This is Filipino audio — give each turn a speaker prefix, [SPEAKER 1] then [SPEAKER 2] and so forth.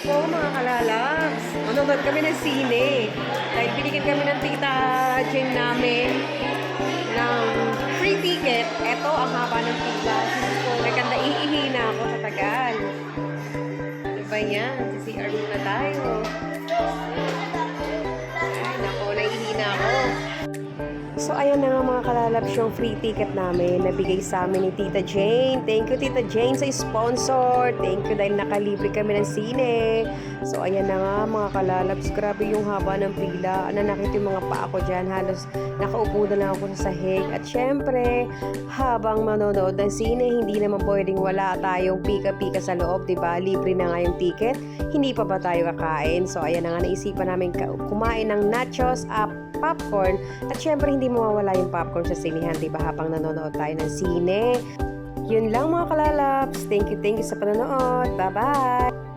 [SPEAKER 1] po mga kalalabs. Manonood kami ng sine. Dahil binigyan kami ng tita Jane namin ng free ticket. Eto ang haba ng pila. So, nagkanda iihina ako sa tagal. Diba yan? Sa CR na tayo. Ay, naku, naihina ako. So, ayan na nga mga kalalabs yung free ticket namin. Nabigay sa amin ni Tita Jane. Thank you, Tita Jane, sa sponsor. Thank you dahil nakalibre kami ng sine. So, ayan na nga mga kalalabs. Grabe yung haba ng pila. Nanakit yung mga paa ko dyan. Halos nakaupo na lang ako sa sahig. At syempre, habang manonood ng sine, hindi naman pwedeng wala tayong pika-pika sa loob, diba? Libre na nga yung ticket. Hindi pa ba tayo kakain? So, ayan na nga, naisipan namin kumain ng nachos, popcorn. At syempre, hindi mawawala yung popcorn sa sinihan, diba? Habang nanonood tayo ng sine. Yun lang mga kalalabs. Thank you sa panonood. Bye-bye!